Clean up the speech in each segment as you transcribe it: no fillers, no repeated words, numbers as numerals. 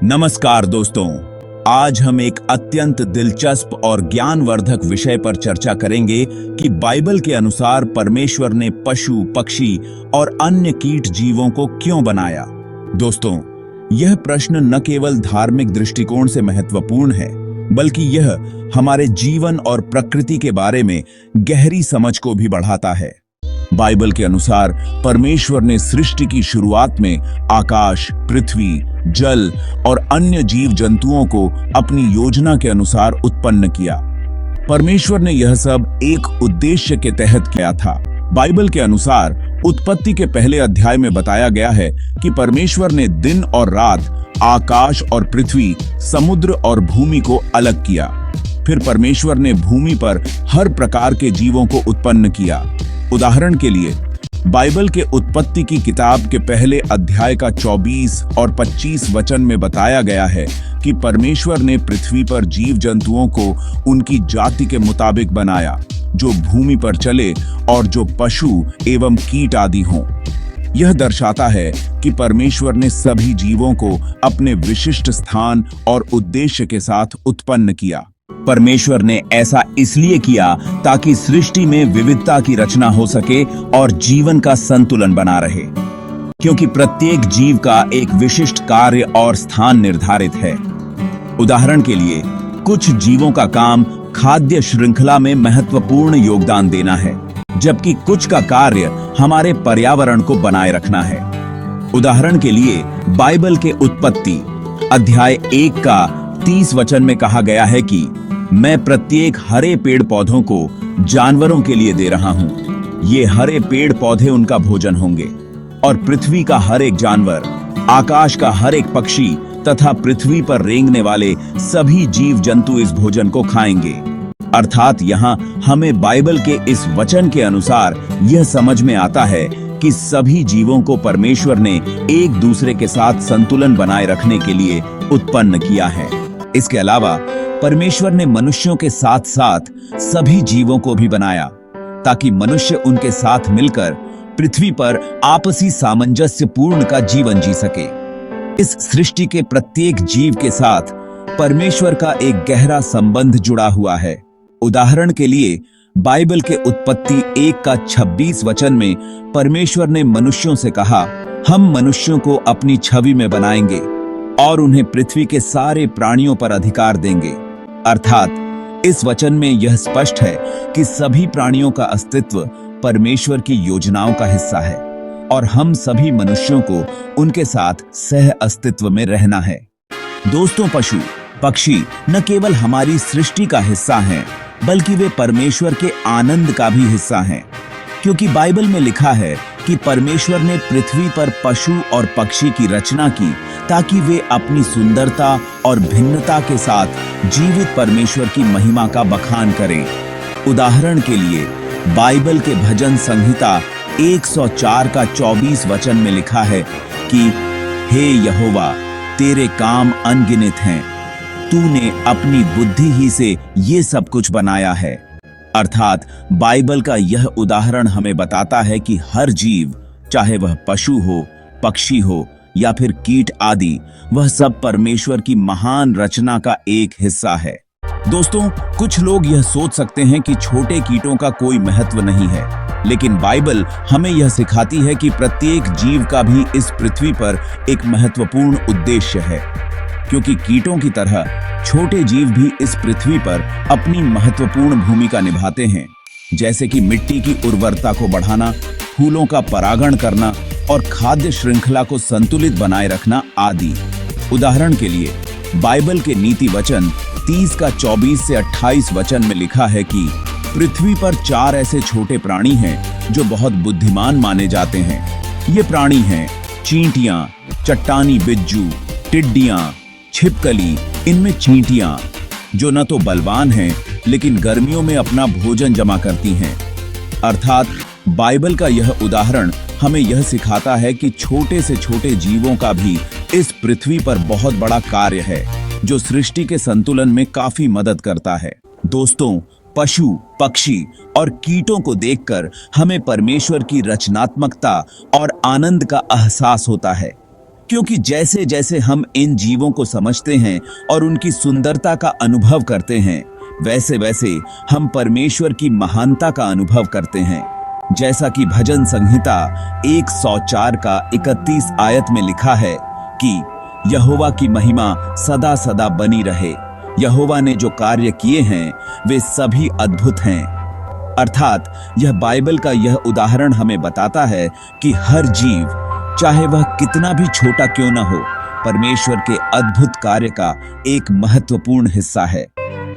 नमस्कार दोस्तों, आज हम एक अत्यंत दिलचस्प और ज्ञानवर्धक विषय पर चर्चा करेंगे कि बाइबल के अनुसार परमेश्वर ने पशु, पक्षी और अन्य कीट जीवों को क्यों बनाया। दोस्तों, यह प्रश्न न केवल धार्मिक दृष्टिकोण से महत्वपूर्ण है, बल्कि यह हमारे जीवन और प्रकृति के बारे में गहरी समझ को भी बढ़ाता है। बाइबल के अनुसार परमेश्वर ने सृष्टि की शुरुआत में आकाश, पृथ्वी, जल और अन्य जीव जंतुओं को अपनी योजना के अनुसार उत्पन्न किया। परमेश्वर ने यह सब एक उद्देश्य के तहत किया था। बाइबल के अनुसार उत्पत्ति के पहले अध्याय में बताया गया है कि परमेश्वर ने दिन और रात, आकाश और पृथ्वी, समुद्र और भूमि को अलग किया। फिर परमेश्वर ने भूमि पर हर प्रकार के जीवों को उत्पन्न किया। उदाहरण के लिए, बाइबल के उत्पत्ति की किताब के पहले अध्याय का 24 और 25 वचन में बताया गया है कि परमेश्वर ने पृथ्वी पर जीव जंतुओं को उनकी जाति के मुताबिक बनाया, जो भूमि पर चले और जो पशु एवं कीट आदि हों। यह दर्शाता है कि परमेश्वर ने सभी जीवों को अपने विशिष्ट स्थान और उद्देश्य के साथ उत्पन्न किया। परमेश्वर ने ऐसा इसलिए किया ताकि सृष्टि में विविधता की रचना हो सके और जीवन का संतुलन बना रहे, क्योंकि प्रत्येक जीव का एक विशिष्ट कार्य और स्थान निर्धारित है। उदाहरण के लिए, कुछ जीवों का काम खाद्य श्रृंखला में महत्वपूर्ण योगदान देना है, जबकि कुछ का कार्य हमारे पर्यावरण को बनाए रखना है। उदाहरण के लिए, बाइबल के उत्पत्ति अध्याय 1 का 30 वचन में कहा गया है कि मैं प्रत्येक हरे पेड़ पौधों को जानवरों के लिए दे रहा हूं। ये हरे पेड़ पौधे उनका भोजन होंगे और पृथ्वी का हर एक जानवर, आकाश का हर एक पक्षी तथा पृथ्वी पर रेंगने वाले सभी जीव जंतु इस भोजन को खाएंगे। अर्थात यहाँ हमें बाइबल के इस वचन के अनुसार यह समझ में आता है कि सभी जीवों को परमेश्वर ने एक दूसरे के साथ संतुलन बनाए रखने के लिए उत्पन्न किया है। इसके अलावा परमेश्वर ने मनुष्यों के साथ साथ सभी जीवों को भी बनाया, ताकि मनुष्य उनके साथ मिलकर पृथ्वी पर आपसी सामंजस्य पूर्ण का जीवन जी सके। इस सृष्टि के प्रत्येक जीव के साथ परमेश्वर का एक गहरा संबंध जुड़ा हुआ है। उदाहरण के लिए, बाइबल के उत्पत्ति 1 का 26 वचन में परमेश्वर ने मनुष्यों से कहा, हम मनुष्यों को अपनी छवि में बनाएंगे और उन्हें पृथ्वी के सारे प्राणियों पर अधिकार देंगे। अर्थात इस वचन में यह स्पष्ट है कि सभी प्राणियों का अस्तित्व परमेश्वर की योजनाओं का हिस्सा है और हम सभी मनुष्यों को उनके साथ सह अस्तित्व में रहना है। दोस्तों, पशु पक्षी न केवल हमारी सृष्टि का हिस्सा हैं, बल्कि वे परमेश्वर के आनंद का भी हिस्सा हैं, क्योंकि बाइबल में लिखा है कि परमेश्वर ने पृथ्वी पर पशु और पक्षी की रचना की ताकि वे अपनी सुंदरता और भिन्नता के साथ जीवित परमेश्वर की महिमा का बखान करें। उदाहरण के लिए, बाइबल के भजन संहिता 104 का 24 वचन में लिखा है कि हे यहोवा, तेरे काम अनगिनत हैं, तूने अपनी बुद्धि ही से ये सब कुछ बनाया है। अर्थात बाइबल का यह उदाहरण हमें बताता है कि हर जीव, चाहे वह पशु हो, पक्षी हो या फिर कीट आदि, वह सब परमेश्वर की महान रचना का एक हिस्सा है। दोस्तों, कुछ लोग यह सोच सकते हैं कि छोटे कीटों का कोई महत्व नहीं है, लेकिन बाइबल हमें यह सिखाती है कि प्रत्येक जीव का भी इस पृथ्वी पर एक महत्वपूर्ण उद्देश्य है, क्योंकि कीटों की तरह छोटे जीव भी इस पृथ्वी पर अपनी महत्वपूर्ण भूमिका निभाते हैं, जैसे कि मिट्टी की उर्वरता को बढ़ाना, फूलों का परागण करना और खाद्य श्रृंखला को संतुलित बनाए रखना आदि। उदाहरण के लिए, बाइबल के नीति वचन 30 का 24 से 28 वचन में लिखा है कि पृथ्वी पर 4 ऐसे छोटे प्राणी हैं जो बहुत बुद्धिमान माने जाते हैं। ये प्राणी हैं चींटियां, चट्टानी बिज्जू, टिड्डियां, छिपकली, इनमें चींटियां, जो न तो बलवान हैं लेकिन गर्मियों में अपना भोजन जमा करती हैं। अर्थात बाइबल का यह उदाहरण हमें यह सिखाता है कि छोटे से छोटे जीवों का भी इस पृथ्वी पर बहुत बड़ा कार्य है, जो सृष्टि के संतुलन में काफी मदद करता है। दोस्तों, पशु, पक्षी और कीटों को देखकर हमें परमेश्वर की रचनात्मकता और आनंद का एहसास होता है। क्योंकि जैसे जैसे हम इन जीवों को समझते हैं और उनकी सुंदरता का अनुभव करते हैं, वैसे वैसे हम परमेश्वर की महानता का अनुभव करते हैं। जैसा कि भजन संहिता 104 का 31 आयत में लिखा है कि यहोवा की महिमा सदा सदा बनी रहे। यहोवा ने जो कार्य किए हैं वे सभी अद्भुत हैं। अर्थात यह बाइबल का यह उदाहरण हमें बताता है कि हर जीव, चाहे वह कितना भी छोटा क्यों न हो, परमेश्वर के अद्भुत कार्य का एक महत्वपूर्ण हिस्सा है।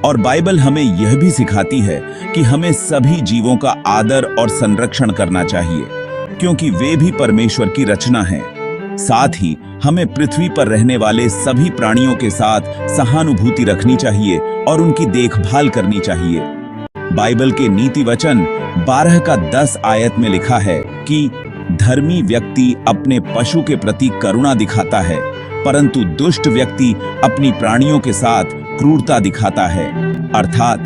और बाइबल हमें यह भी सिखाती है कि हमें सभी जीवों का आदर और संरक्षण करना चाहिए, क्योंकि वे भी परमेश्वर की रचना हैं। साथ ही हमें पृथ्वी पर रहने वाले सभी प्राणियों के साथ सहानुभूति रखनी चाहिए और उनकी देखभाल करनी चाहिए। बाइबल के नीति वचन 12 का 10 आयत में लिखा है कि धर्मी व्यक्ति अपने पशु के प्रति करुणा दिखाता है, परंतु दुष्ट व्यक्ति अपनी प्राणियों के साथ क्रूरता दिखाता है। अर्थात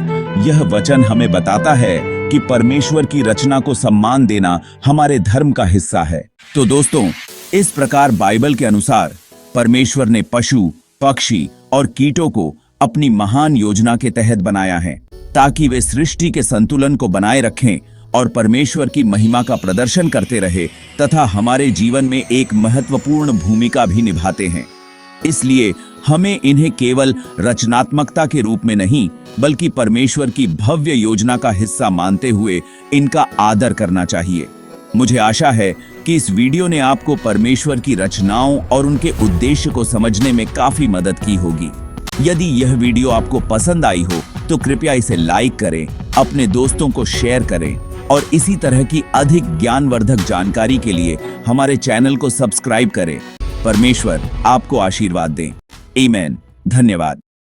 यह वचन हमें बताता है कि परमेश्वर की रचना को सम्मान देना हमारे धर्म का हिस्सा है। तो दोस्तों, इस प्रकार बाइबल के अनुसार परमेश्वर ने पशु, पक्षी और कीटों को अपनी महान योजना के तहत बनाया है, ताकि वे सृष्टि के संतुलन को बनाए रखें और परमेश्वर की महिमा का प्रदर्शन करते रहे तथा हमारे जीवन में एक महत्वपूर्ण भूमिका भी निभाते हैं। इसलिए हमें इन्हें केवल रचनात्मकता के रूप में नहीं, बल्कि परमेश्वर की भव्य योजना का हिस्सा मानते हुए इनका आदर करना चाहिए। मुझे आशा है कि इस वीडियो ने आपको परमेश्वर की रचनाओं और उनके उद्देश्य को समझने में काफी मदद की होगी। यदि यह वीडियो आपको पसंद आई हो तो कृपया इसे लाइक करें, अपने दोस्तों को शेयर करें और इसी तरह की अधिक ज्ञानवर्धक जानकारी के लिए हमारे चैनल को सब्सक्राइब करें। परमेश्वर आपको आशीर्वाद दें। आमीन। धन्यवाद।